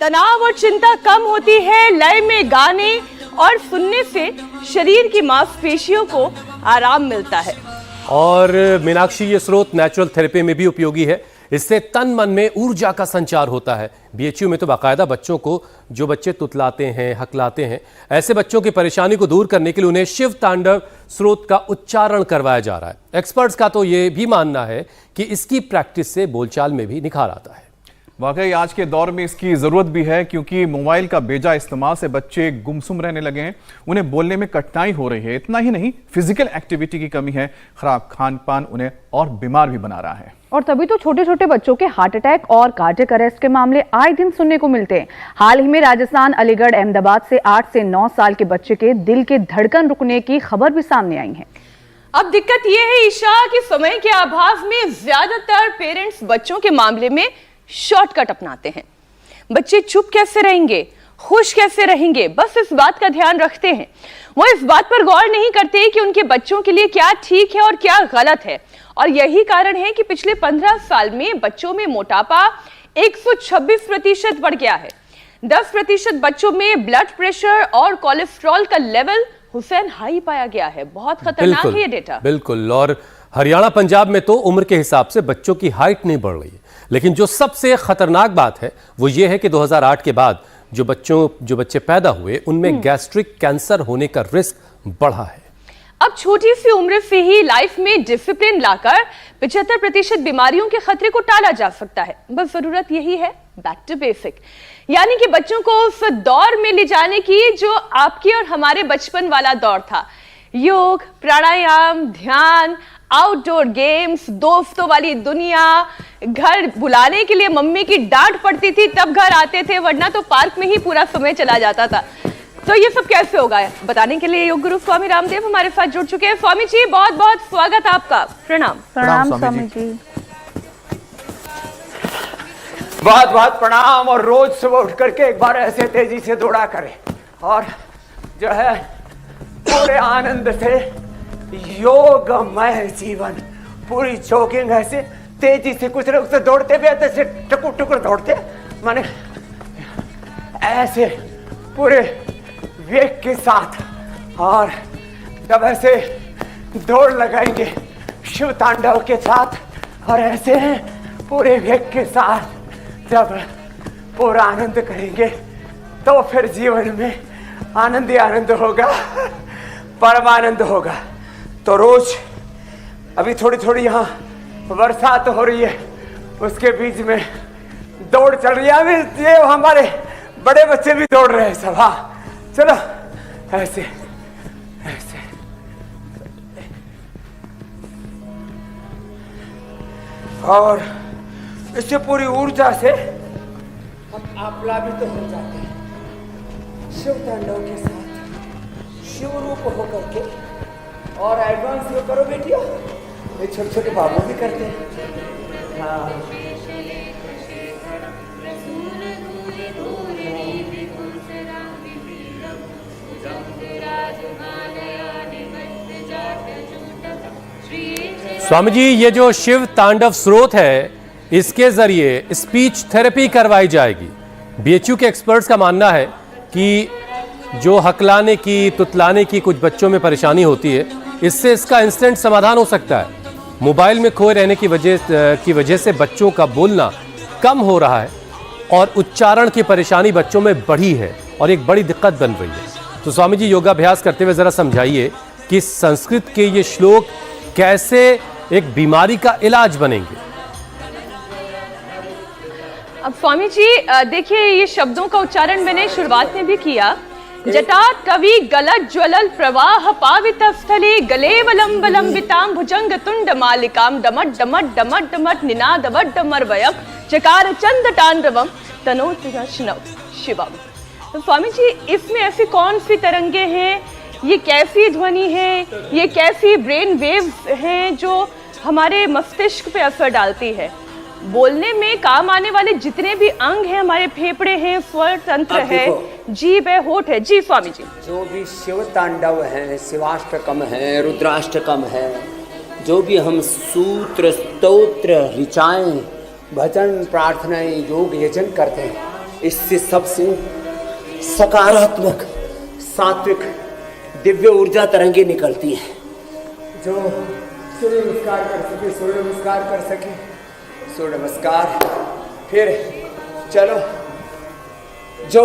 तनाव और चिंता कम होती है। लय में गाने और सुनने से शरीर की मांसपेशियों को आराम मिलता है। और मीनाक्षी, ये स्रोत नेचुरल थेरेपी में भी उपयोगी है। इससे तन मन में ऊर्जा का संचार होता है। बीएचयू में तो बाकायदा बच्चों को, जो बच्चे तुतलाते हैं, हकलाते हैं, ऐसे बच्चों की परेशानी को दूर करने के लिए उन्हें शिव तांडव स्रोत का उच्चारण करवाया जा रहा है। एक्सपर्ट्स का तो ये भी मानना है कि इसकी प्रैक्टिस से बोलचाल में भी निखार आता है। वाकई आज के दौर में इसकी जरूरत भी है, क्योंकि मोबाइल का बेजा इस्तेमाल से बच्चे गुमसुम रहने लगे हैं। उन्हें बोलने में कठिनाई हो रही है। इतना ही नहीं, फिजिकल एक्टिविटी की कमी है। खराब खान पान उन्हें और बीमार भी बना रहा है। और तभी तो छोटे छोटे बच्चों के हार्ट अटैक और कार्डियक अरेस्ट के मामले आए दिन सुनने को मिलते हैं। हाल ही में राजस्थान, अलीगढ़, अहमदाबाद से 8 से 9 साल के बच्चे के दिल के धड़कन रुकने की खबर भी सामने आई है। अब दिक्कत यह है ईशा कि समय के अभाव में ज्यादातर पेरेंट्स बच्चों के मामले में शॉर्टकट अपनाते हैं। बच्चे चुप कैसे रहेंगे, खुश कैसे रहेंगे, बस इस बात का ध्यान रखते हैं। वो इस बात पर गौर नहीं करते कि उनके बच्चों के लिए क्या ठीक है और क्या गलत है। और यही कारण है कि पिछले 15 साल में बच्चों में मोटापा 126% बढ़ गया है। 10% बच्चों में ब्लड प्रेशर और कोलेस्ट्रॉल का लेवल हुसैन हाई पाया गया है। बहुत खतरनाक है ये डेटा। बिल्कुल। और हरियाणा, पंजाब में तो उम्र के हिसाब से बच्चों की हाइट नहीं बढ़ रही है। लेकिन जो सबसे खतरनाक बात है वो ये है कि 2008 के बाद जो बच्चे पैदा हुए उनमें गैस्ट्रिक कैंसर होने का रिस्क बढ़ा है। अब छोटी सी उम्र से ही लाइफ में डिसिप्लिन लाकर 75% बीमारियों के खतरे को टाला जा सकता है। बस जरूरत यही है बैक टू बेसिक, यानी कि बच्चों को उस दौर में ले जाने की जो आपके और हमारे बचपन वाला दौर था। योग, प्राणायाम, ध्यान, आउटडोर गेम्स, दोस्तों वाली दुनिया। घर बुलाने के लिए मम्मी की डांट पड़ती थी तब घर आते थे, वरना तो पार्क में ही पूरा समय चला जाता था। तो ये सब कैसे होगा, बताने के लिए योग गुरु स्वामी रामदेव हमारे साथ जुड़ चुके हैं। स्वामी जी, बहुत बहुत स्वागत आपका। प्रणाम। प्रणाम स्वामी जी। बहुत बहुत प्रणाम। और रोज सुबह उठ करके एक बार ऐसे तेजी से दौड़ा करें और जो है पूरे आनंद से योगमय जीवन, पूरी जॉगिंग ऐसे तेजी से, कुछ लोग से दौड़ते भी आते से टुकुर टुकुर दौड़ते, माने ऐसे पूरे वेग के साथ। और जब ऐसे दौड़ लगाएंगे शिव तांडव के साथ और ऐसे पूरे वेग के साथ जब पूरा आनंद करेंगे तो फिर जीवन में आनंद ही आनंद होगा, परमानंद होगा। तो रोज अभी थोड़ी थोड़ी यहाँ बरसात हो रही है, उसके बीच में दौड़ चल रही है। अभी ये हमारे बड़े बच्चे भी दौड़ रहे हैं सब। हाँ चलो ऐसे ऐसे। और इससे पूरी ऊर्जा से हम आप्लावित हो जाते हैं शिव तांडव के साथ, शिव रूप होकर के। और एडवांस ये करो बेटिया, ये छोटे छोटे बाबू भी करते हैं। हाँ स्वामी जी, ये जो शिव तांडव स्रोत है इसके जरिए स्पीच थेरेपी करवाई जाएगी। बीएचयू के एक्सपर्ट्स का मानना है कि जो हकलाने की, तुतलाने की कुछ बच्चों में परेशानी होती है, इससे इसका इंस्टेंट समाधान हो सकता है। मोबाइल में खोए रहने की वजह से बच्चों का बोलना कम हो रहा है और उच्चारण की परेशानी बच्चों में बढ़ी है और एक बड़ी दिक्कत बन रही है। तो स्वामी जी, योगाभ्यास करते हुए जरा समझाइए कि संस्कृत के ये श्लोक कैसे एक बीमारी का इलाज बनेंगे। अब स्वामी जी देखिए, ये शब्दों का उच्चारण मैंने शुरुआत में भी किया। जटात कवि गलत ज्वलल प्रवाह पावित स्थले गले वलंब लंबिताम भुजंग तुंड मालिकाम डमट डमट डमट डमट निनादवट डमरवयम चकार चंद तांडवम तनोत्रिनव शिवम। तो स्वामी जी, इसमें ऐसी कौन सी तरंगे हैं, ये कैसी ध्वनि है, ये कैसी ब्रेन वेव्स हैं जो हमारे मस्तिष्क पे असर डालती है? बोलने में काम आने वाले जितने भी अंग हैं, हमारे फेफड़े हैं, स्वर तंत्र है, जीभ है, होठ है। जी स्वामी जी। जो भी शिव तांडव है, शिवाष्टकम है, रुद्राष्टकम है, जो भी हम सूत्र, स्तोत्र, ऋचाएं, भजन, प्रार्थनाएं, योग, यजन करते हैं, इससे सबसे सकारात्मक सात्विक दिव्य ऊर्जा तरंगे निकलती हैं। जो सूर्य नमस्कार कर सके सूर्य नमस्कार कर सके सूर्य नमस्कार। फिर चलो जो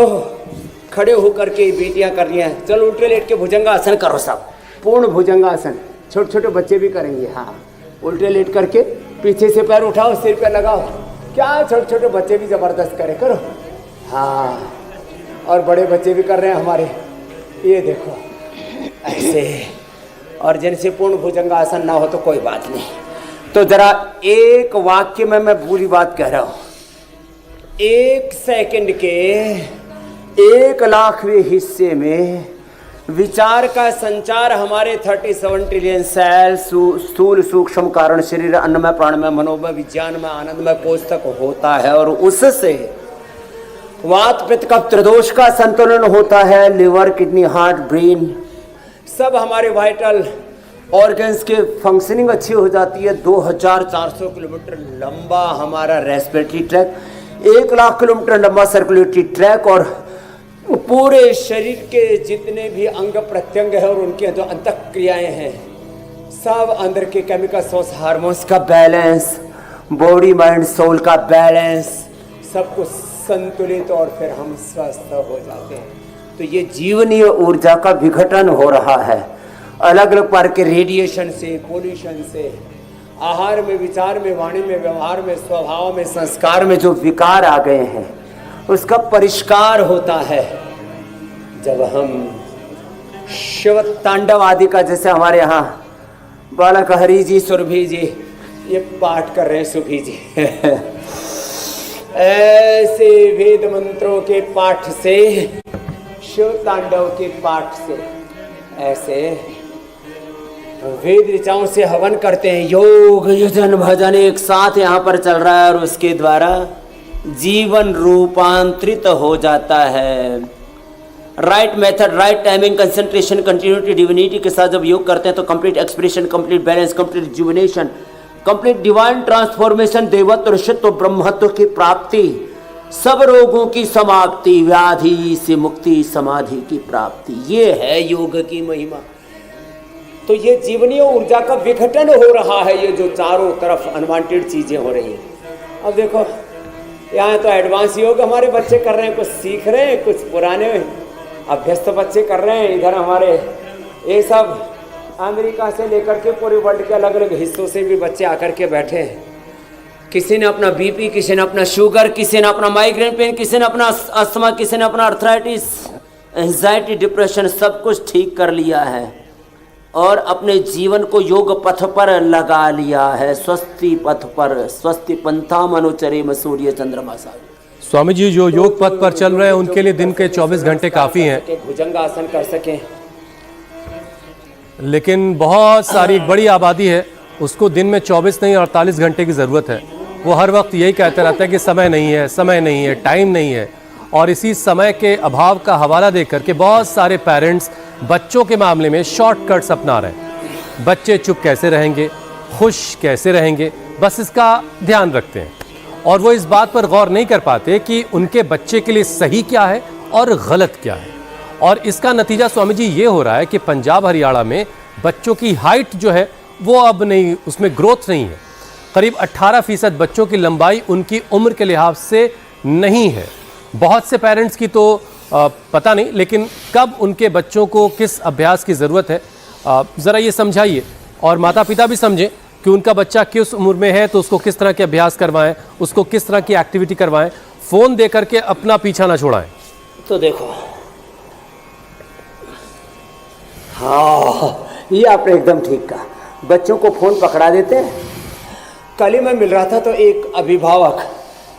खड़े होकर के बेटियां कर रही हैं, चलो उल्टे लेट के भुजंगासन करो, सब पूर्ण भुजंगासन। छोटे छोटे बच्चे भी करेंगे। हाँ, उल्टे लेट करके पीछे से पैर उठाओ, सिर पे लगाओ। क्या छोटे छोटे बच्चे भी जबरदस्त करे, करो। हाँ, और बड़े बच्चे भी कर रहे हैं हमारे, ये देखो ऐसे। और जिनसे पूर्ण भुजंगासन ना हो तो कोई बात नहीं। तो जरा एक वाक्य में मैं पूरी बात कह रहा हूं। 1 सेकंड के 1,00,000वें हिस्से में विचार का संचार हमारे 37 ट्रिलियन सेल स्थूल सूक्ष्म कारण शरीर अन्नमय प्राणमय मनोमय विज्ञानमय आनंदमय कोष तक होता है, और उससे वात पित्त कफ त्रिदोष का संतुलन होता है। लिवर किडनी हार्ट ब्रेन सब हमारे वाइटल ऑर्गन्स के फंक्शनिंग अच्छी हो जाती है। 2400 किलोमीटर लंबा हमारा रेस्पिरेटरी ट्रैक, 1,00,000 किलोमीटर लंबा सर्कुलेटरी ट्रैक, और पूरे शरीर के जितने भी अंग प्रत्यंग है और उनके जो अंतःक्रियाएं हैं, सब अंदर के केमिकल सोर्स हार्मोन्स का बैलेंस, बॉडी माइंड सोल का बैलेंस, सब कुछ संतुलित, और फिर हम स्वस्थ हो जाते हैं। तो ये जीवनीय ऊर्जा का विघटन हो रहा है अलग अलग प्रकार के रेडिएशन से, पोल्यूशन से, आहार में, विचार में, वाणी में, व्यवहार में, स्वभाव में, संस्कार में जो विकार आ गए हैं, उसका परिष्कार होता है जब हम शिव तांडव आदि का, जैसे हमारे यहाँ बालक हरि जी, सुरभि जी ये पाठ कर रहे हैं, सुभी जी ऐसे वेद मंत्रों के पाठ से, शिव तांडव के पाठ से, ऐसे वेद ऋचाओं से हवन करते हैं। योग यजन भजन एक साथ यहाँ पर चल रहा है, और उसके द्वारा जीवन रूपांतरित हो जाता है। Right method, right timing, concentration, continuity, divinity के साथ जब योग करते हैं तो complete expression, complete balance, complete jubilation, complete divine transformation, देवत्व, ऋषित्व, ब्रह्मत्व की प्राप्ति, सब रोगों की समाप्ति, व्याधि से मुक्ति, समाधि की प्राप्ति, ये है योग की महिमा। तो ये जीवनीय ऊर्जा का विघटन हो रहा है, ये जो चारों तरफ अनवांटेड चीजें हो रही हैं। अब देखो यहाँ तो एडवांस योग हमारे बच्चे कर रहे हैं, कुछ सीख रहे हैं, कुछ पुराने अभ्यस्त बच्चे कर रहे हैं। इधर हमारे ये सब अमेरिका से लेकर के पूरे वर्ल्ड के अलग अलग हिस्सों से भी बच्चे आकर के बैठे हैं। किसी ने अपना बीपी, किसी ने अपना शुगर, किसी ने अपना माइग्रेन पेन, किसी ने अपना अस्थमा, किसी ने अपना अर्थराइटिस, एंजाइटी, डिप्रेशन, सब कुछ ठीक कर लिया है और अपने जीवन को योग पथ पर लगा लिया है, स्वस्ति पथ पर। स्वस्ति पंथा मनोचरे सूर्य चंद्रमा सा। स्वामी जी, जो योग पथ पर चल रहे हैं उनके लिए दिन के 24 घंटे काफी हैं, भुजंगासन कर सकें। लेकिन बहुत सारी बड़ी आबादी है, उसको दिन में 24 नहीं 48 घंटे की ज़रूरत है। वो हर वक्त यही कहते रहता है कि समय नहीं है, समय नहीं है, टाइम नहीं है। और इसी समय के अभाव का हवाला देकर के बहुत सारे पेरेंट्स बच्चों के मामले में शॉर्टकट्स अपना रहे हैं। बच्चे चुप कैसे रहेंगे, खुश कैसे रहेंगे, बस इसका ध्यान रखते हैं और वो इस बात पर गौर नहीं कर पाते कि उनके बच्चे के लिए सही क्या है और गलत क्या है। और इसका नतीजा स्वामी जी ये हो रहा है कि पंजाब हरियाणा में बच्चों की हाइट जो है वो अब नहीं, उसमें ग्रोथ नहीं है। करीब 18% बच्चों की लंबाई उनकी उम्र के लिहाज से नहीं है। बहुत से पेरेंट्स की तो पता नहीं, लेकिन कब उनके बच्चों को किस अभ्यास की ज़रूरत है ज़रा ये समझाइए, और माता पिता भी समझें कि उनका बच्चा किस उम्र में है तो उसको किस तरह के अभ्यास करवाएं, उसको किस तरह की एक्टिविटी करवाएं। फ़ोन दे करके अपना पीछा ना छोड़ाएं। तो देखो, हाँ ये आपने एकदम ठीक कहा, बच्चों को फ़ोन पकड़ा देते हैं। कल ही मैं मिल रहा था तो एक अभिभावक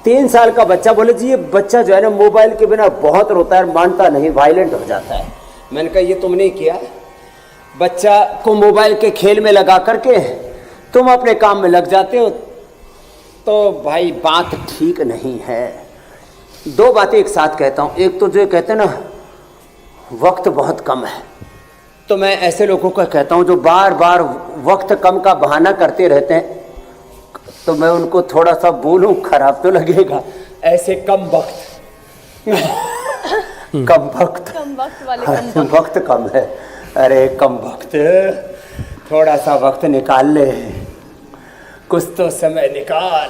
3 साल का बच्चा बोले जी ये बच्चा जो है ना मोबाइल के बिना बहुत रोता है, मानता नहीं, वायलेंट हो जाता है। मैंने कहा ये तुमने किया, बच्चा को मोबाइल के खेल में लगा करके तुम अपने काम में लग जाते हो, तो भाई बात ठीक नहीं है। 2 बातें एक साथ कहता हूँ। एक तो जो कहते हैं ना वक्त बहुत कम है, तो मैं ऐसे लोगों को कहता हूँ जो बार बार वक्त कम का बहाना करते रहते हैं, तो मैं उनको थोड़ा सा बोलूं खराब तो लगेगा, ऐसे कम वक्त कम वक्त, कम वक्त वाले कम वक्त। वक्त कम है। अरे कम वक्त, थोड़ा सा वक्त निकाल ले, कुछ तो समय निकाल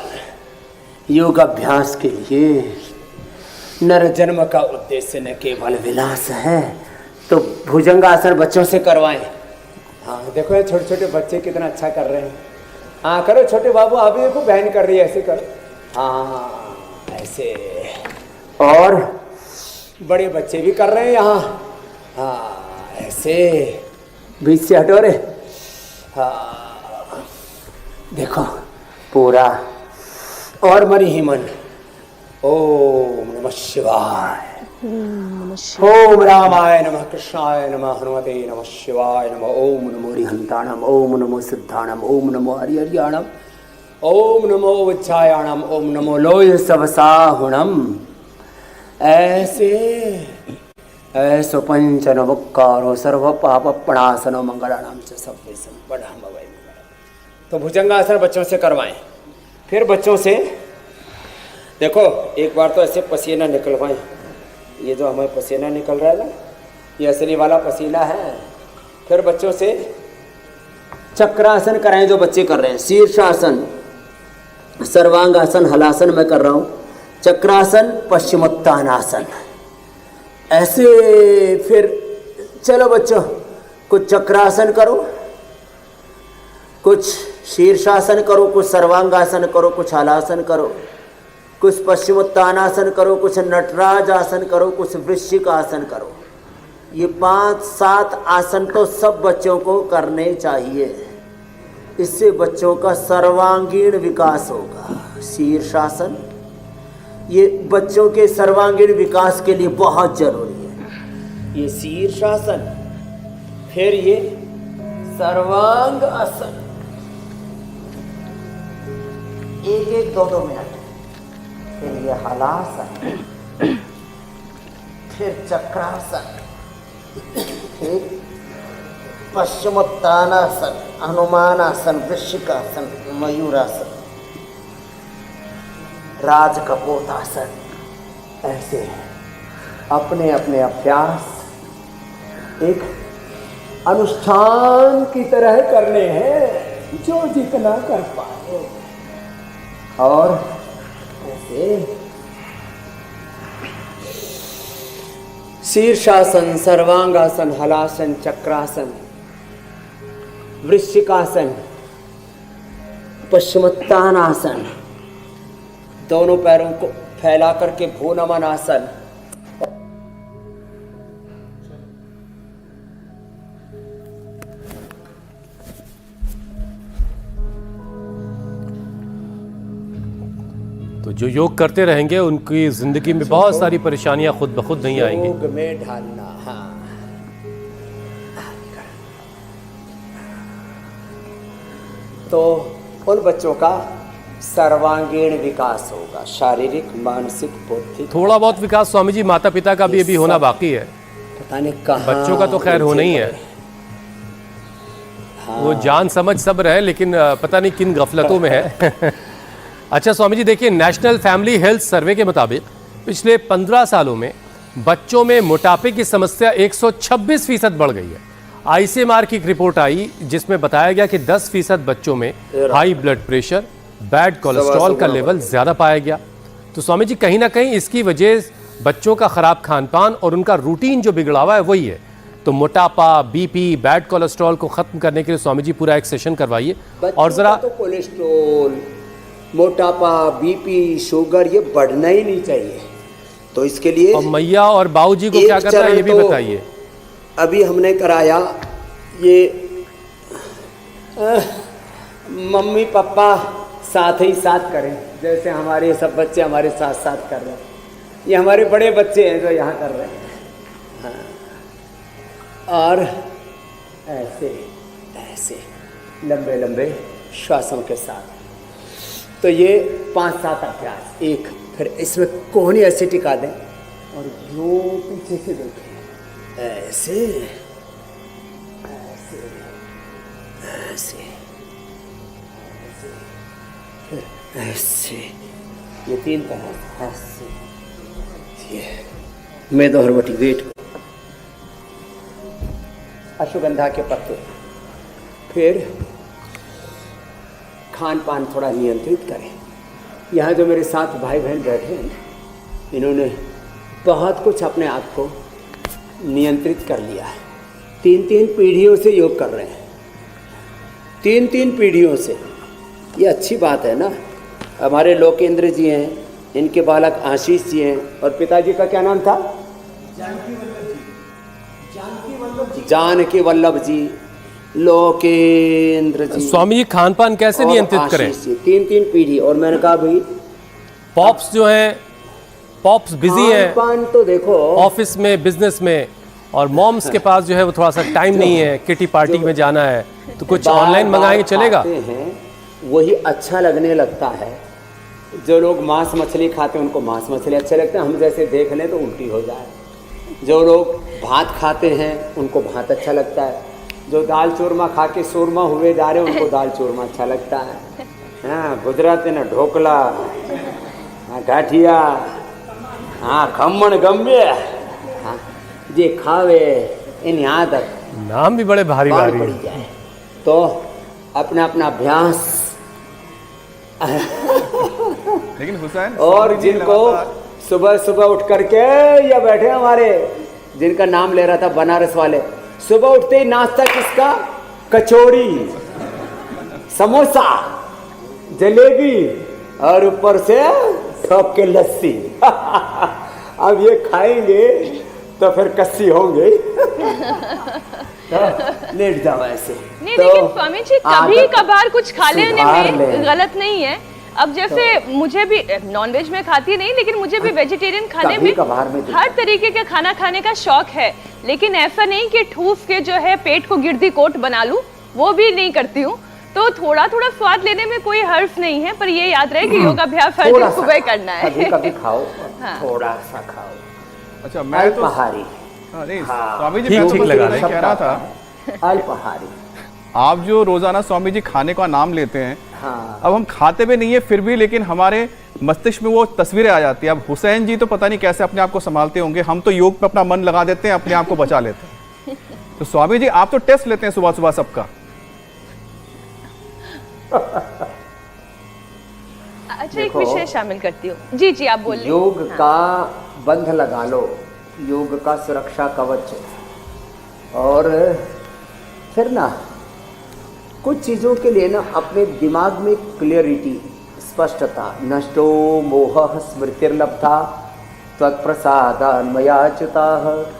योग अभ्यास के लिए। नर जन्म का उद्देश्य न केवल विलास है, तो भुजंगासन बच्चों से करवाएं। हाँ देखो ये छोटे छोटे बच्चे कितना अच्छा कर रहे हैं। हाँ करो छोटे बाबू, आप भी देखो बहन कर रही है, ऐसे करो। हाँ ऐसे, और बड़े बच्चे भी कर रहे हैं यहाँ। हाँ ऐसे, बीच से हटो रे। हाँ देखो पूरा, और मन ही मन। ओम नमः शिवाय, ओम रामाय नमः, कृष्णाय नमः, हनुमते नमः, शिवाय नमः। ओम नमो हरिहंताणम, ओम नमो सिद्धाणम, ओम नमो हरिहरियाणम, ओम नमो वज्रायाणम, ओम नमो लोय सवसाहुणम। ऐसे ऐसो पंचनवक्कारो सर्व पाप प्रणासनो मंगलानाम च सर्वे संपदाम वै। तो भुजंगासन बच्चों से करवाएं। फिर बच्चों से देखो एक बार तो ऐसे पसीना निकलवाएं। ये जो हमें पसीना निकल रहा है ना, ये असली वाला पसीना है। फिर बच्चों से चक्रासन कराएं जो बच्चे कर रहे हैं। शीर्षासन, सर्वांगासन, हलासन मैं कर रहा हूँ, चक्रासन, पश्चिमोत्तानासन। ऐसे फिर चलो बच्चों, कुछ चक्रासन करो, कुछ शीर्षासन करो, कुछ सर्वांगासन करो, कुछ हलासन करो, कुछ पश्चिमोत्तानासन करो, कुछ नटराज आसन करो, कुछ वृश्चिक आसन करो। ये 5-7 आसन तो सब बच्चों को करने चाहिए। इससे बच्चों का सर्वांगीण विकास होगा। शीर्षासन ये बच्चों के सर्वांगीण विकास के लिए बहुत जरूरी है। ये शीर्षासन, फिर ये सर्वांग आसन, 1-1, 2-2 मिनट। फिर ये हलासन, फिर चक्रासन, फिर पश्चिमोत्तानासन, हनुमानासन, वृश्चिकासन, मयूरासन, राजकपोतासन। ऐसे अपने अपने अभ्यास एक अनुष्ठान की तरह करने हैं, जो जितना कर पाए। और ऐसे शीर्षासन, सर्वांगासन, हलासन, चक्रासन, वृश्चिकासन, पश्चिमोत्तानासन, दोनों पैरों को फैला करके भू नमन आसन। तो जो योग करते रहेंगे उनकी जिंदगी में बहुत सारी परेशानियां खुद ब खुद नहीं आएंगी। योग में ढालना। हाँ तो उन बच्चों का सर्वांगीण विकास होगा, शारीरिक, मानसिक, बौद्धिक। थोड़ा बहुत विकास स्वामी जी माता पिता का भी अभी होना बाकी है। पता नहीं कहाँ, बच्चों का तो खैर होना ही है। हाँ। वो जान समझ सब रहे, लेकिन पता नहीं किन गफलतों में है। अच्छा स्वामी जी देखिए, नेशनल फैमिली हेल्थ सर्वे के मुताबिक पिछले 15 सालों में बच्चों में मोटापे की समस्या 126% बढ़ गई है। आईसीएमआर की एक रिपोर्ट आई जिसमें बताया गया कि 10% बच्चों में high blood pressure, bad cholesterol का लेवल ज्यादा पाया गया। तो स्वामी जी कहीं ना कहीं इसकी वजह बच्चों का खराब खान पान और उनका रूटीन जो बिगड़ा हुआ है वही है। तो मोटापा, बीपी, बैड कोलेस्ट्रॉल को खत्म करने के लिए स्वामी जी पूरा एक सेशन करवाइए। और जरा तो कोलेस्ट्रॉल, मोटापा, बीपी, शुगर ये बढ़ना ही नहीं चाहिए। तो इसके लिए और मैया और बाबूजी को क्या करना है ये भी बताइए। अभी हमने कराया ये मम्मी पापा साथ ही साथ करें, जैसे हमारे सब बच्चे हमारे साथ साथ कर रहे हैं। ये हमारे बड़े बच्चे हैं जो यहाँ कर रहे हैं। हाँ। और ऐसे ऐसे लंबे लंबे श्वासों के साथ। तो ये 5-7 अभ्यास। एक फिर इसमें कोहनी ऐसे टिका दें और जो पीछे से देखें, ऐसे ऐसे ऐसे ऐसे, ये 3 तरह। ऐसे मेदोहरवटी वेट, अश्वगंधा के पत्ते, फिर खान पान थोड़ा नियंत्रित करें। यहाँ जो मेरे साथ भाई बहन बैठे हैं, इन्होंने बहुत कुछ अपने आप को नियंत्रित कर लिया है। 3-3 पीढ़ियों से योग कर रहे हैं, 3-3 पीढ़ियों से। ये अच्छी बात है ना। हमारे लोकेंद्र जी हैं, इनके बालक आशीष जी हैं, और पिताजी का क्या नाम था? जानकी वल्लभ जी, लोकेंद्र जी। स्वामी जी खान पान कैसे और नियंत्रित आशीष करें? जी, 3-3 पीढ़ी। और मैंने कहा भाई पॉप्स जो हैं, पॉप्स बिजी हैं खान तो देखो, ऑफिस में, बिजनेस में, और मॉम्स के पास जो है वो थोड़ा सा टाइम नहीं है, किटी पार्टी में जाना है, तो कुछ ऑनलाइन मंगाएंगे चलेगा? खाते हैं वही अच्छा लगने लगता है। जो लोग मांस मछली खाते हैं उनको मांस मछली अच्छे लगते हैं, हम जैसे देख लें तो उल्टी हो जाए। जो लोग भात खाते हैं उनको भात अच्छा लगता है। जो दाल चूरमा खा के सूरमा हुए जा रहे हैं उनको दाल चूरमा अच्छा लगता है। हाँ, गुजराती ने ढोकला, हाँ गाठिया, हाँ खमण गम्बे, हाँ जे खावे इन आदत नाम भी बड़े भारी बाल भारी पड़ी हैं। जाए तो अपना अपना अभ्यास। लेकिन हुसैन, और स्वामी जी जिनको लगातार- सुबह सुबह उठ करके, या बैठे हमारे जिनका नाम ले रहा था बनारस वाले, सुबह उठते ही नाश्ता किसका? कचौड़ी, समोसा, जलेबी, और ऊपर से ठोक के लस्सी। अब ये खाएंगे तो फिर कस्सी होंगे। लेट जाओ ऐसे। नहीं, तो लेकिन स्वामी जी कभी आदत कभार कुछ खा लेने सुधार में लें। गलत नहीं है। अब जैसे मुझे भी, नॉनवेज में खाती नहीं, लेकिन मुझे भी वेजिटेरियन खाने कभी में कभार में तो- हर तरीके का खाना खाने का शौक है। लेकिन ऐसा नहीं कि ठूस के जो है पेट को गिरदी कोट बना लूं, वो भी नहीं करती हूँ। तो थोड़ा थोड़ा स्वाद लेने में कोई हर्ज नहीं है, पर ये याद रहे कि योगाभ्यास हर थोड़ा दिन सा सुबह करना है। कभी कभी खाओ, हाँ। थोड़ा सा खाओ। अच्छा, मैं तो अल्पाहारी। नहीं हाँ। स्वामी जी, ठीक- मैं तो ठीक बस लगा इतना ही रहे। कह रहा था, अल्पाहारी। आप जो रोजाना स्वामी जी खाने का नाम लेते हैं, हाँ। अब हम खाते भी नहीं है फिर भी, लेकिन हमारे मस्तिष्क में वो तस्वीरें आ जाती है। अब हुसैन जी तो पता नहीं कैसे अपने आप को संभालते होंगे, हम तो योग पे अपना मन लगा देते हैं, अपने आप को बचा लेते हैं। तो स्वामी जी आप तो टेस्ट लेते हैं सुबह सुबह सबका। अच्छा, एक देखो, विषय शामिल करती हूँ। जी जी, आप बोलिए। योग का बंध लगा लो, योग का सुरक्षा कवच। और फिर ना कुछ चीज़ों के लिए ना अपने दिमाग में क्लियरिटी, स्पष्टता, नष्टो मोह स्मृतिर्लब्धा त्वत्प्रसादान्मयाच्युताः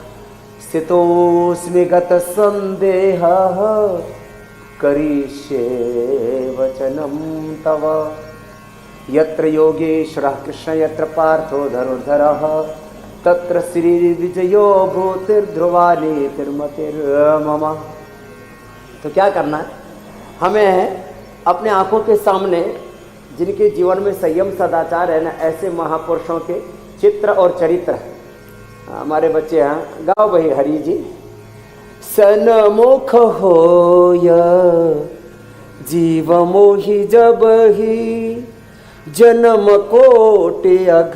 स्थितोऽस्मि गतसन्देहः करिष्ये वचनं तव। यत्र योगेश्वरः कृष्ण यत्र पार्थो धनुर्धरः तत्र श्रीविजयो भूतिर्ध्रुवा नीतिर्मतिर्मम। तो क्या करना है हमें? अपने आंखों के सामने जिनके जीवन में संयम सदाचार है ना, ऐसे महापुरुषों के चित्र और चरित्र हैं। हमारे बच्चे हैं, गाओ भाई हरि जी। सन्मुख होय जीव मोहि जब ही जन्म कोटि अघ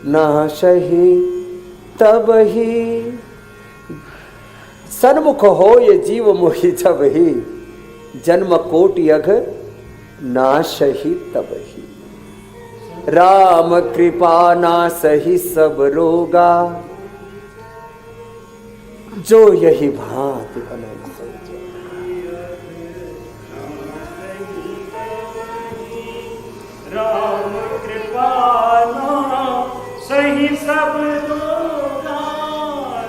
नाशहि तब ही। सन्मुख होय जीव मोहि जब ही जन्म कोटि अघ नाशहि तब ही। राम कृपा नासहि सब रोगा जो यही भांति बने सोचे। राम कृपा सही सब रोगा,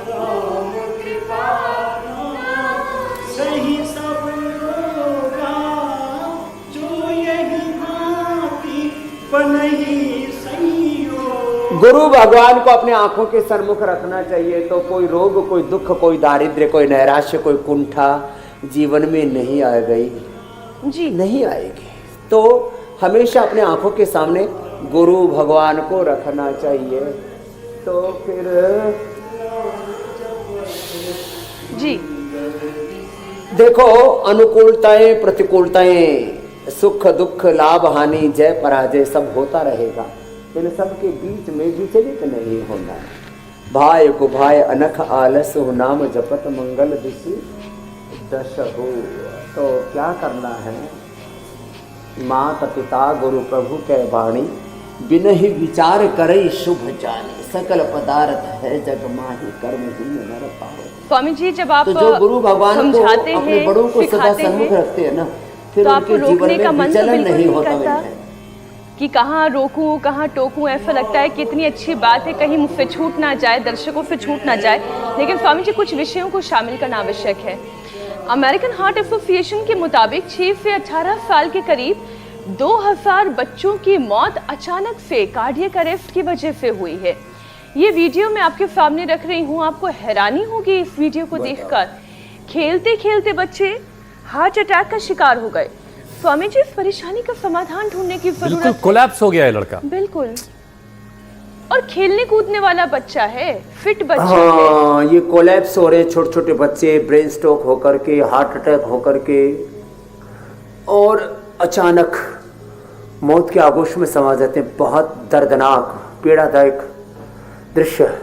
राम कृपा सही सब रोगा, जो यही भांति बनही सही हो। गुरु भगवान को अपने आंखों के सन्मुख रखना चाहिए, तो कोई रोग, कोई दुख, कोई दारिद्र्य, कोई नैराश्य, कोई कुंठा जीवन में नहीं आ गई, जी नहीं आएगी। तो हमेशा अपने आंखों के सामने गुरु भगवान को रखना चाहिए। तो फिर जी देखो, अनुकूलताएं प्रतिकूलताएं, सुख दुख, लाभ हानि, जय पराजय सब होता रहेगा। इन सब के बीच में विचलित नहीं होना। भाई को भाई अनख आलस हो, नाम जपत मंगल दिशि दश हो। तो क्या करना है, माता पिता गुरु प्रभु के वाणी बिन ही विचार करई शुभ जाने, सकल पदार्थ है जग माही कर्म ही नर पावे। स्वामी जी जब आप तो जो गुरु भगवान को समझाते अपने हैं, बड़ों को सदा सिखाते सन्मुख हैं, रखते हैं ना, फिर तो आपको उनके जीवन रोकने का में मन तो विचलन बिल्कुल नहीं नहीं होता करता है। कि कहाँ रोकूं कहाँ टोकूं। ऐसा लगता है कितनी अच्छी बात है, कहीं मुझसे छूट ना जाए, दर्शकों से छूट ना जाए। लेकिन स्वामी जी कुछ विषयों को शामिल करना आवश्यक है। अमेरिकन हार्ट एसोसिएशन के मुताबिक 6 से 18 साल के करीब 2000 बच्चों की मौत अचानक से कार्डियक अरेस्ट की वजह से हुई है। ये वीडियो मैं आपके सामने रख रही हूँ, आपको हैरानी होगी इस वीडियो को देखकर। खेलते खेलते बच्चे हार्ट अटैक का शिकार हो गए। स्वामी जी इस परेशानी का समाधान ढूंढने की बिल्कुल जरूरत है। कोलैप्स हो गया है लड़का। बिल्कुल, और खेलने कूदने वाला बच्चा है, फिट बच्चा है। हाँ, ये कोलैप्स हो रहे छोटे छोटे बच्चे, ब्रेन स्ट्रोक होकर के, हार्ट अटैक होकर के, और अचानक मौत के आगोश में समा जाते हैं। बहुत दर्दनाक पीड़ादायक दृश्य है।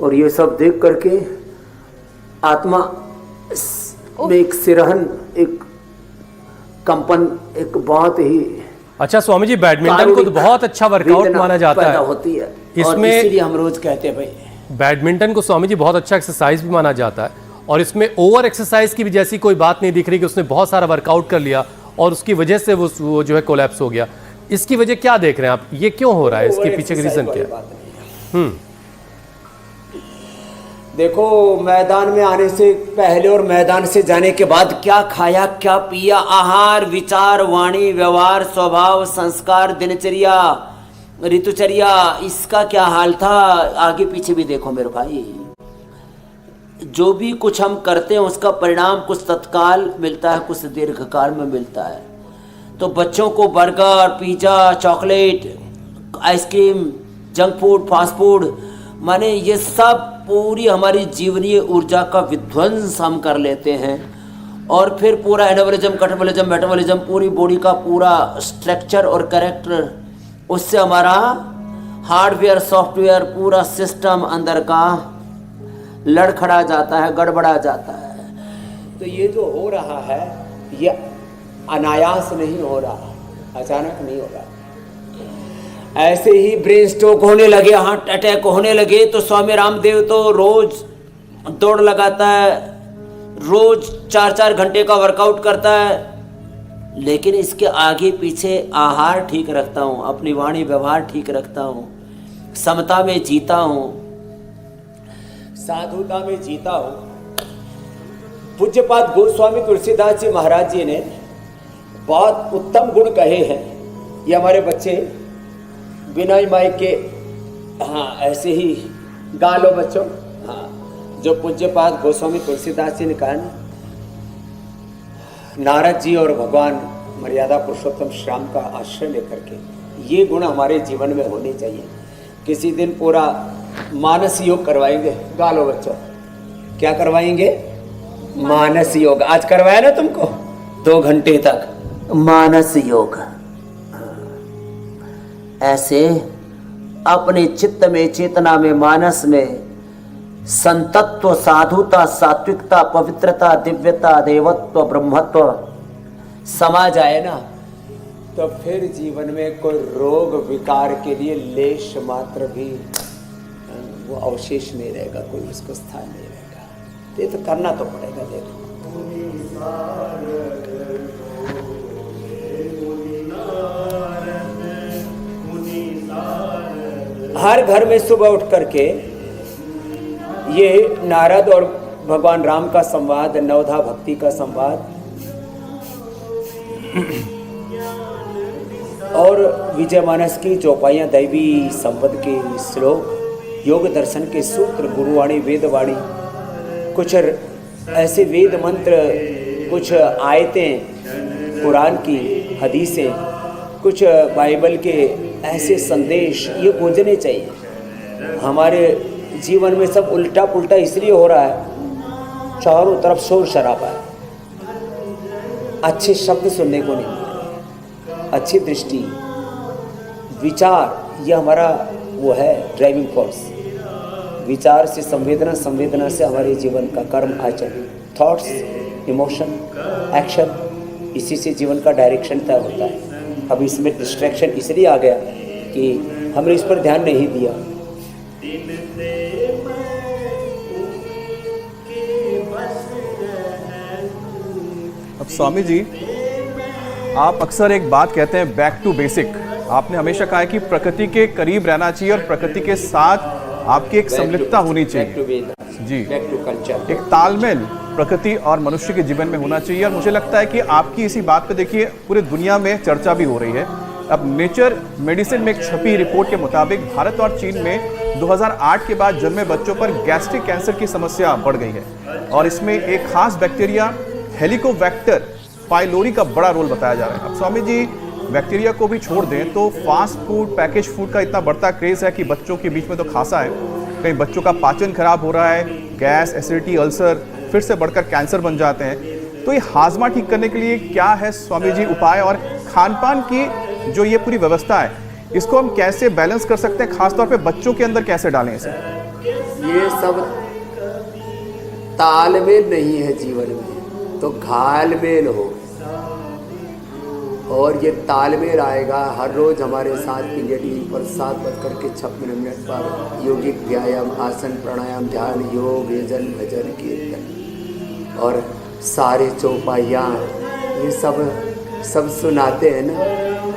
और ये सब देख करके आत्मा में एक सिरहन, एक कंपन, एक बहुत ही अच्छा स्वामी जी, बैडमिंटन को तो बहुत अच्छा वर्कआउट वेदना माना जाता पैदा है। होती है, और इसमें इसीलिए हम रोज कहते हैं भाई बैडमिंटन को स्वामी जी बहुत अच्छा एक्सरसाइज भी माना जाता है। और इसमें ओवर एक्सरसाइज की भी जैसी कोई बात नहीं दिख रही कि उसने बहुत सारा वर्कआउट कर लिया और उसकी वजह से वो जो है कोलैप्स हो गया। इसकी वजह क्या देख रहे हैं आप, ये क्यों हो रहा है, इसके पीछे का रीजन क्या है? देखो, मैदान में आने से पहले और मैदान से जाने के बाद क्या खाया, क्या पिया, आहार, विचार, वाणी, व्यवहार, स्वभाव, संस्कार, दिनचर्या, ऋतुचर्या, इसका क्या हाल था, आगे पीछे भी देखो मेरे भाई। जो भी कुछ हम करते हैं उसका परिणाम कुछ तत्काल मिलता है, कुछ दीर्घकाल में मिलता है। तो बच्चों को burger, pizza, chocolate, ice cream, junk food, fast food, माने ये सब पूरी हमारी जीवनीय ऊर्जा का विध्वंस हम कर लेते हैं। और फिर पूरा एनाबॉलिज्म, कैटाबॉलिज्म, मेटाबॉलिज्म, पूरी बॉडी का पूरा स्ट्रक्चर और कैरेक्टर, उससे हमारा हार्डवेयर, सॉफ्टवेयर, पूरा सिस्टम अंदर का लड़खड़ा जाता है, गड़बड़ा जाता है। तो ये जो हो रहा है ये अनायास नहीं हो रहा, अचानक नहीं हो रहा। ऐसे ही ब्रेन स्ट्रोक होने लगे, हार्ट अटैक होने लगे, तो स्वामी रामदेव तो रोज दौड़ लगाता है, रोज 4-4 घंटे का वर्कआउट करता है। लेकिन इसके आगे पीछे आहार ठीक रखता हूँ, अपनी वाणी व्यवहार ठीक रखता हूँ, समता में जीता हूँ, साधुता में जीता हूँ। पूज्यपाद गोस्वामी तुलसीदास जी महाराज जी ने बहुत उत्तम गुण कहे हैं। ये हमारे बच्चे बिना माइक के, हाँ ऐसे ही गा लो बच्चों। हाँ, जो पूज्यपाद गोस्वामी तुलसीदास जी ने कहा ना, नारद जी और भगवान मर्यादा पुरुषोत्तम श्याम का आश्रय लेकर के, ये गुण हमारे जीवन में होने चाहिए। किसी दिन पूरा मानस योग करवाएंगे, गा लो बच्चों। क्या करवाएंगे? मानस योग। आज करवाया ना तुमको 2 घंटे तक मानस योग। ऐसे अपने चित्त में, चेतना में, मानस में संतत्व, साधुता, सात्विकता, पवित्रता, दिव्यता, देवत्व, ब्रह्मत्व समा जाए ना, तो फिर जीवन में कोई रोग विकार के लिए लेश मात्र भी वो अवशेष नहीं रहेगा, कोई उसको स्थान नहीं रहेगा। ये तो करना तो पड़ेगा। देखो हर घर में सुबह उठ करके ये नारद और भगवान राम का संवाद, नवधा भक्ति का संवाद और विजय मानस की चौपाइयाँ, दैवी संपद के श्लोक, योग दर्शन के सूत्र, गुरुवाणी, वेदवाणी, कुछ ऐसे वेद मंत्र, कुछ आयतें कुरान की, हदीसें, कुछ बाइबल के ऐसे संदेश, ये गूंजने चाहिए। हमारे जीवन में सब उल्टा पुल्टा इसलिए हो रहा है, चारों तरफ शोर शराबा है, अच्छे शब्द सुनने को नहीं मिल रहे, अच्छी दृष्टि, विचार, ये हमारा वो है ड्राइविंग फोर्स। विचार से संवेदना, संवेदना से हमारे जीवन का कर्म आचरण, थॉट्स, इमोशन, एक्शन, इसी से जीवन का डायरेक्शन तय होता है। अब इसमें डिस्ट्रैक्शन इसलिए आ गया कि हमने इस पर ध्यान नहीं दिया। अब स्वामी जी, आप अक्सर एक बात कहते हैं, बैक टू बेसिक। आपने हमेशा कहा है कि प्रकृति के करीब रहना चाहिए और प्रकृति के साथ आपकी एक संलिप्तता होनी चाहिए जी, बैक टू कल्चर, एक तालमेल प्रकृति और मनुष्य के जीवन में होना चाहिए। और मुझे लगता है कि आपकी इसी बात पे देखिए पूरी दुनिया में चर्चा भी हो रही है। अब नेचर मेडिसिन में एक छपी रिपोर्ट के मुताबिक भारत और चीन में 2008 के बाद जन्मे बच्चों पर गैस्ट्रिक कैंसर की समस्या बढ़ गई है और इसमें एक खास बैक्टीरिया हेलिकोबैक्टर पाइलोरी का बड़ा रोल बताया जा रहा है। अब स्वामी जी, बैक्टीरिया को भी छोड़ दें तो फास्ट फूड, पैकेज फूड का इतना बढ़ता क्रेज है कि बच्चों के बीच में तो खासा है। कहीं बच्चों का पाचन खराब हो रहा है, गैस, एसिडिटी, अल्सर, फिर से बढ़कर कैंसर बन जाते हैं। तो ये हाजमा ठीक करने के लिए क्या है स्वामी जी उपाय, और खान पान की जो ये पूरी व्यवस्था है इसको हम कैसे बैलेंस कर सकते हैं, खासतौर पे बच्चों के अंदर कैसे डालें इसे? ये सब तालमेल नहीं है जीवन में, तो घालमेल हो। और ये तालमेल आएगा हर रोज हमारे साथ पीरियड पर 7:56 पर योगिक व्यायाम, आसन, प्राणायाम, ध्यान, योग, यजन, भजन, कीर्तन और सारे चौपाइयाँ ये सब सुनाते हैं ना,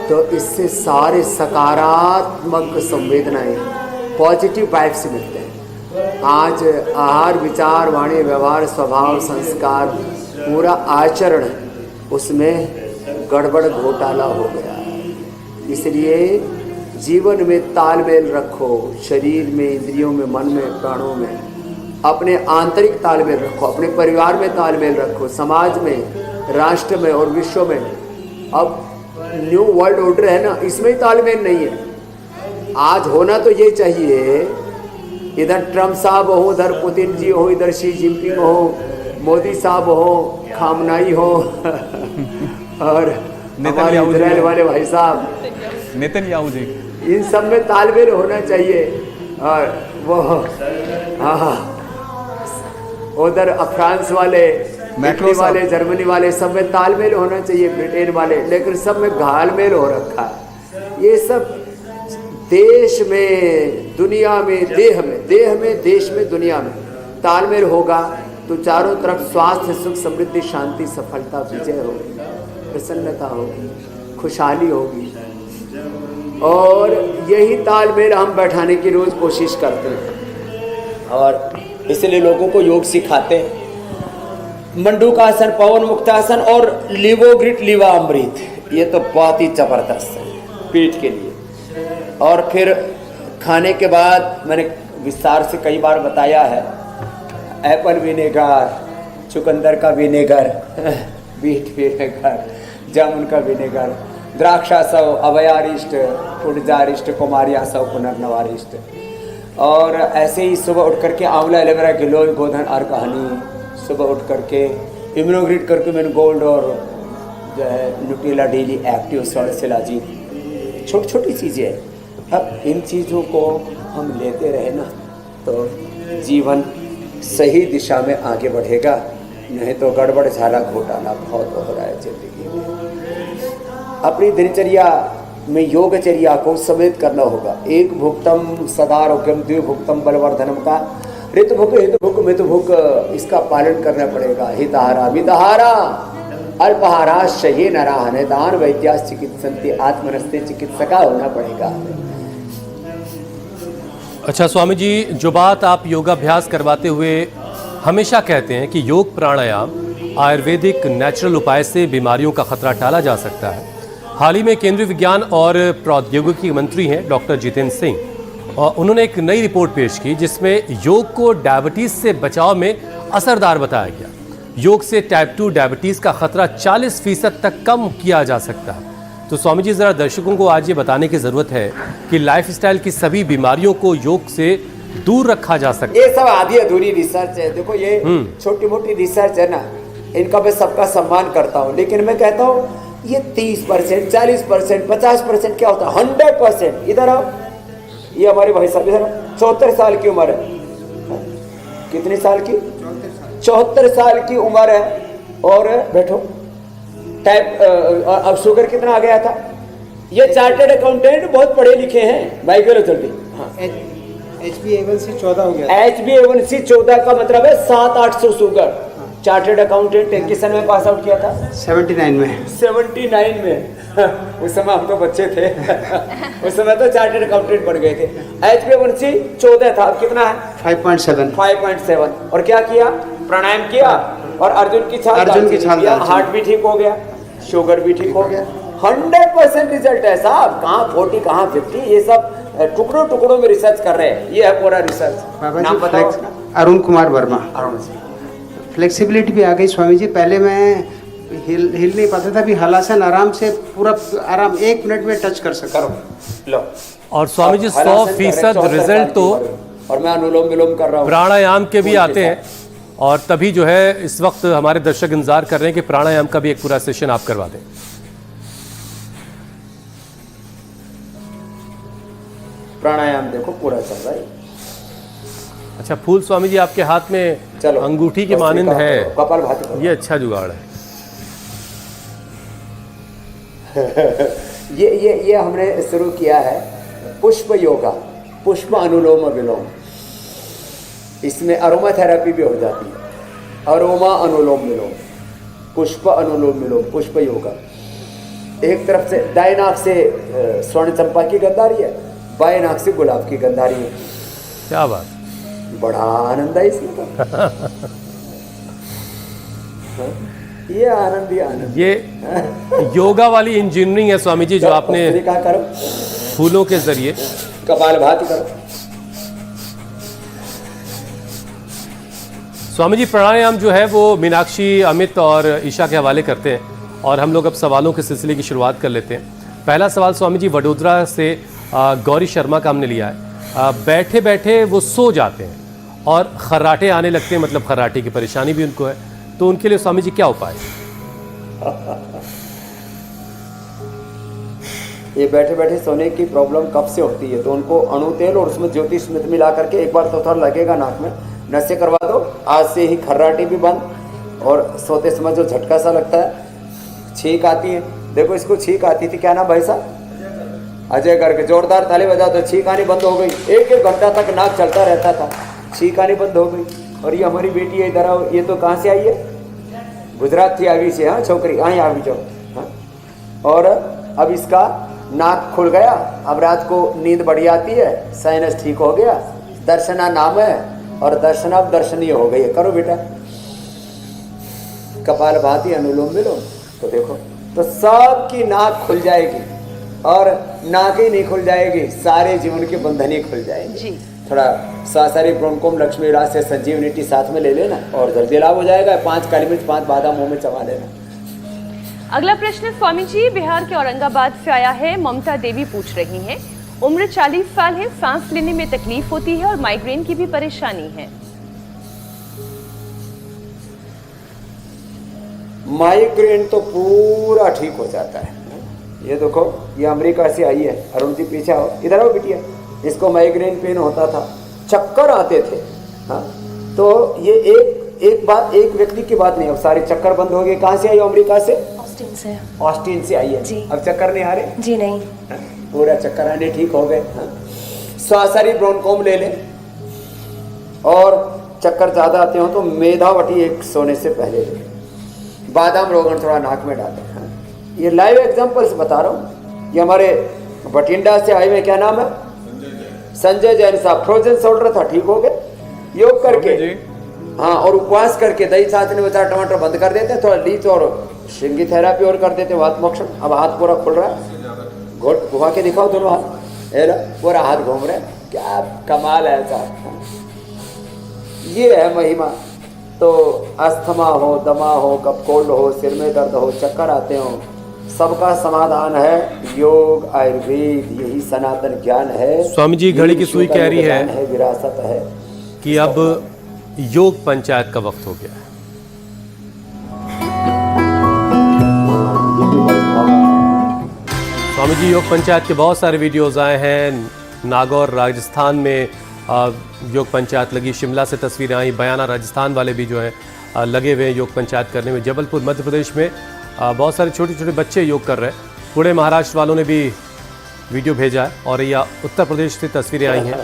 तो इससे सारे सकारात्मक संवेदनाएं, पॉजिटिव वाइब्स मिलते हैं। आज आहार, विचार, वाणी, व्यवहार, स्वभाव, संस्कार, पूरा आचरण उसमें गड़बड़ घोटाला हो गया है। इसलिए जीवन में तालमेल रखो, शरीर में, इंद्रियों में, मन में, प्राणों में, अपने आंतरिक तालमेल रखो, अपने परिवार में तालमेल रखो, समाज में, राष्ट्र में और विश्व में। अब न्यू वर्ल्ड ऑर्डर है ना, इसमें तालमेल नहीं है। आज होना तो ये चाहिए, इधर ट्रम्प साहब हो, उधर पुतिन जी हो, इधर शी जिनपिंग हो, मोदी साहब हो, खामनाई हो और इजराइल वाले भाई साहब नेतन्याहू जी, इन सब में तालमेल होना चाहिए। और वो उधर फ्रांस वाले, इटली वाले, जर्मनी वाले, सब में तालमेल होना चाहिए, ब्रिटेन वाले, लेकिन सब में घालमेल हो रखा है। ये सब देश में, दुनिया में, देह में, देश में, दुनिया में तालमेल होगा तो चारों तरफ स्वास्थ्य, सुख, समृद्धि, शांति, सफलता, विजय होगी, प्रसन्नता होगी, खुशहाली होगी। और यही तालमेल हम बैठाने की रोज कोशिश करते हैं और इसलिए लोगों को योग सिखाते हैं। मंडूकासन, पवन मुक्तासन और लिवोग्रिट, लिवामृत, ये तो बहुत ही जबरदस्त है पीठ के लिए। और फिर खाने के बाद मैंने विस्तार से कई बार बताया है, एप्पल विनेगर, चुकंदर का विनेगर, बीट विनेगर, जामुन का विनेगर, द्राक्षासव, अभयारिष्ट, उर्जारिष्ट, कुमारियासव, पुनर्नवारिष्ट। और ऐसे ही सुबह उठ करके आंवला, एलोवेरा, गिलोय, गोधन, अर्क, हनी, सुबह उठ करके इम्यूनोग्रिड करके मैंने गोल्ड और जो है न्यूट्रेला डेली एक्टिव, स्वर्ण शिलाजीत, छोटी छोटी चीज़ें हैं। अब इन चीज़ों को हम लेते रहे ना तो जीवन सही दिशा में आगे बढ़ेगा, नहीं तो गड़बड़ झाला घोटाला बहुत हो रहा है जिंदगी में। अपनी दिनचर्या में योगचर्या को समेत करना होगा। एक भुक्तम सदारोग्यम, द्विभुक्तम बलवर्धनम का ऋतुभुक, हितभुक, मितभुक, इसका पालन करना पड़ेगा। हितहारा, मितहारा, अल्पहाराश्च ये नराः निदान वैद्याश्च चिकित्सन्ति, आत्मनस्ते चिकित्सका होना पड़ेगा। अच्छा स्वामी जी, जो बात आप योगाभ्यास करवाते हुए हमेशा कहते हैं कि योग प्राणायाम आयुर्वेदिक नेचुरल उपाय से बीमारियों का खतरा टाला जा सकता है। हाल ही में केंद्रीय विज्ञान और प्रौद्योगिकी मंत्री हैं डॉक्टर जितेंद्र सिंह, और उन्होंने एक नई रिपोर्ट पेश की जिसमें योग को डायबिटीज़ से बचाव में असरदार बताया गया। योग से टाइप 2 डायबिटीज़ का खतरा 40% तक कम किया जा सकता है। तो स्वामी जी, ज़रा दर्शकों को आज ये बताने की ज़रूरत है कि लाइफस्टाइल की सभी बीमारियों को योग से दूर रखा जा सकता है। ये सब आधी अधूरी रिसर्च है। देखो ये छोटी मोटी रिसर्च है ना, इनका मैं सबका सम्मान करता हूँ, लेकिन मैं कहता हूँ ये 30%, 40%, 50% क्या होता है, 100%। इधर आओ, ये हमारे भाई साहब इधर 74 साल की उम्र है। कितनी साल की? 74 साल की उम्र है। और बैठो, टाइप अब शुगर कितना आ गया था? ये चार्टर्ड अकाउंटेंट बहुत पढ़े लिखे हैं भाई, बोलो जल्दी। हाँ, HbA1c 14 हो गया। HbA1c 14 का मतलब है 700-800 शुगर। चार्टर्ड अकाउंटेंट किस सन में पास आउट किया था? 79 में। 79 में। उस समय हम तो बच्चे थे। उस समय तो चार्टर्ड अकाउंटेंट बन गए थे। HbA1c 14 था, अब कितना है? 5.7। और क्या किया? प्राणायाम किया और अर्जुन की छाल किया, हार्ट भी ठीक हो गया, शुगर भी ठीक हो गया। 100% रिजल्ट है साहब। कहाँ 40 कहाँ 50, ये सब टुकड़ों टुकड़ों में रिसर्च कर रहे हैं। ये है पूरा रिसर्च। नाम बताओ? अरुण कुमार वर्मा। अरुण जी, फ्लेक्सिबिलिटी भी आ गई स्वामी जी। पहले मैं हिल नहीं पाता था, अभी हलासन आराम से पूरा आराम 1 मिनट में टच कर सकता हूँ। लो। और स्वामी जी 100% रिजल्ट तो और मैं अनुलोम विलोम कर रहा हूँ, प्राणायाम के भी आते हैं, और तभी जो है इस वक्त हमारे दर्शक इंतजार कर रहे हैं कि प्राणायाम का भी एक पूरा सेशन आप करवा दें। प्राणायाम देखो पूरा चल रहा है। अच्छा, फूल स्वामी जी आपके हाथ में चलो, अंगूठी के मानंद है, कपालभाति करो। ये अच्छा जुगाड़ है। ये हमने शुरू किया है पुष्प योगा, पुष्प अनुलोम विलोम। इसमें अरोमा थेरेपी भी हो जाती है। अरोमा अनुलोम विलोम, पुष्प अनुलोम विलोम, पुष्प योगा। एक तरफ से दाएं नाक से स्वर्ण चंपा की गंध आ रही है, बाएं नाक से गुलाब की गंध आ रही है। क्या बात, बड़ा आनंद है इसमें तो। ये आनंद ही आनंद। ये योगा वाली इंजीनियरिंग है स्वामी जी, जो आपने क्या करो, फूलों के जरिए। कपालभाति करो। स्वामी जी प्राणायाम जो है वो मीनाक्षी, अमित और ईशा के हवाले करते हैं, और हम लोग अब सवालों के सिलसिले की शुरुआत कर लेते हैं। पहला सवाल स्वामी जी वडोदरा से गौरी शर्मा का हमने लिया है। बैठे बैठे वो सो जाते हैं और खर्राटे आने लगते हैं, मतलब खर्राटे की परेशानी भी उनको है, तो उनके लिए स्वामी जी क्या उपाय? ये बैठे बैठे सोने की प्रॉब्लम कब से होती है, तो उनको अणु तेल और उसमें ज्योति स्मृत मिला करके एक बार तो थोड़ा लगेगा नाक में, नशे करवा दो। आज से ही खर्राटे भी बंद, और सोते समय जो झटका सा लगता है, छींक आती है। देखो इसको छींक आती थी, क्या नाम भाई साहब? अजय करके जोरदार ताली बजाओ तो छींक आनी बंद हो गई। 1-1 घंटा तक नाक चलता रहता था, छींक आनी बंद हो गई। और ये हमारी बेटी है, इधर आओ। ये तो कहाँ से आई है? गुजरात थी आगे से। हाँ छोकरी, हाँ आ भी जाओ। हाँ, और अब इसका नाक खुल गया, अब रात को नींद बढ़िया आती है, साइनस ठीक हो गया। दर्शना नाम है और दर्शना अब दर्शनीय हो गई है। करो बेटा कपालभाति अनुलोम विलोम, तो देखो तो सबकी नाक खुल जाएगी, और नाक ही नहीं खुल जाएगी, सारे जीवन के बंधन ही खुल जाएंगे जी। थोड़ा सासारी ब्रोंकोम लक्ष्मी विलास से संजीवनी साथ में ले लेना और जल्दी लाभ हो जाएगा। 5 काली मिर्च 5 बादाम मुंह में चबा लेना। अगला प्रश्न स्वामी जी बिहार के औरंगाबाद से आया है। ममता देवी पूछ रही हैं, उम्र 40 साल है, सांस लेने में तकलीफ होती है और माइग्रेन की भी परेशानी है। माइग्रेन तो पूरा ठीक हो जाता है। ये देखो, ये अमेरिका से आई है। अरुण जी पीछे आओ, इधर आओ बिटिया। इसको माइग्रेन पेन होता था, चक्कर आते थे। हाँ, तो ये एक व्यक्ति की बात नहीं, अब सारे चक्कर बंद हो गए। कहाँ से आई हो? अमेरिका से? ऑस्टिन से आई है जी। अब चक्कर नहीं आ रहे? जी नहीं। हाँ, पूरा चक्कर आने ठीक हो गए। हाँ, स्वासारी ब्रोंकोम ले लें, और चक्कर ज्यादा आते हो तो मेधावटी एक सोने से पहले ले। बादाम रोगन थोड़ा नाक में डालें। हाँ, ये लाइव एग्जांपल्स बता रहा हूँ। ये हमारे बठिंडा से आए हुए, क्या नाम है? संजय जैन साहब। फ्रोजन शोल्डर था, ठीक हो गए योग करके। हाँ, और उपवास करके दही छाछने में 4 टमाटर बंद कर देते हैं, थोड़ा लीच और श्रृंगी थेरापी और कर देते हैं, वात मोक्षण। अब हाथ पूरा खुल रहा है, घोट घुमा के दिखाओ दोनों हाथ, पूरा हाथ घूम रहे हैं। क्या कमाल है साहब, ये है महिमा। तो अस्थमा हो, दमा हो, कफ कोल्ड हो, सिर में दर्द हो, चक्कर आते हो, सबका समाधान है योग, आयुर्वेद। यही सनातन ज्ञान है। स्वामी जी घड़ी की सुई कह रही है विरासत है कि अब योग पंचायत का वक्त हो गया है। स्वामी जी योग पंचायत के बहुत सारे वीडियोस आए हैं, नागौर राजस्थान में योग पंचायत लगी, शिमला से तस्वीरें आई, बयाना राजस्थान वाले भी जो हैं लगे हुए हैं योग पंचायत करने में, जबलपुर मध्य प्रदेश में बहुत सारे छोटे छोटे बच्चे योग कर रहे हैं, पुणे महाराष्ट्र वालों ने भी वीडियो भेजा है और या उत्तर प्रदेश से तस्वीरें आई हैं।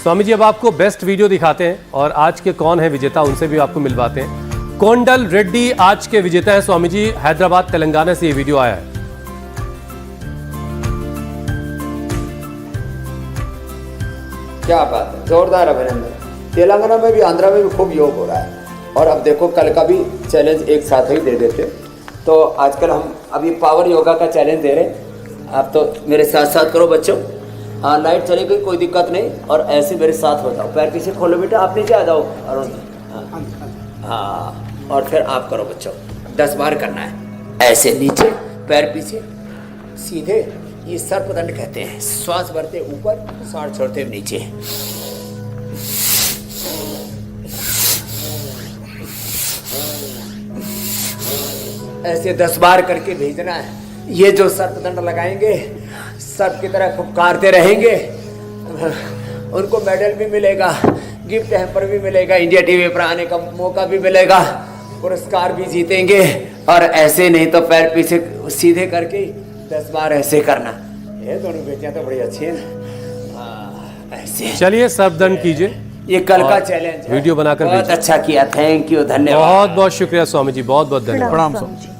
स्वामी जी अब आपको बेस्ट वीडियो दिखाते हैं और आज के कौन है विजेता उनसे भी आपको मिलवाते हैं। कोंडल रेड्डी आज के विजेता है स्वामी जी, हैदराबाद तेलंगाना से ये वीडियो आया है। क्या बात है, जोरदार अभिनंदन। तेलंगाना में भी आंध्रा में भी खूब योग हो रहा है और अब देखो कल का भी चैलेंज एक साथ ही दे देते। तो आजकल हम अभी पावर योगा का चैलेंज दे रहे हैं, आप तो मेरे साथ साथ करो बच्चों। हाँ लाइट चली गई कोई दिक्कत नहीं, और ऐसे मेरे साथ हो जाओ, पैर पीछे खोलो बेटा, आप नीचे आ जाओ अरुण। हाँ और फिर आप करो बच्चों, 10 बार करना है ऐसे, नीचे पैर पीछे सीधे, ये सर्पदंड कहते हैं। श्वास भरते ऊपर, सांस छोड़ते नीचे। ऐसे 10 बार करके भेजना है। ये जो सर्पदंड लगाएंगे सर्प की तरह फुफकारते रहेंगे, उनको मेडल भी मिलेगा, गिफ्ट हैम्पर भी मिलेगा, इंडिया टीवी पर आने का मौका भी मिलेगा, पुरस्कार भी जीतेंगे। और ऐसे नहीं तो पैर पीछे सीधे करके 10 बार ऐसे करना। ये दोनों बेटियां तो बड़ी अच्छी हैं। ऐसे चलिए सर्पदंड कीजिए, ये कल का चैलेंज है। वीडियो बनाकर बहुत भेजिए। अच्छा किया, थैंक यू, धन्यवाद। बहुत बहुत शुक्रिया स्वामी जी, बहुत बहुत धन्यवाद। प्रणाम स्वामी।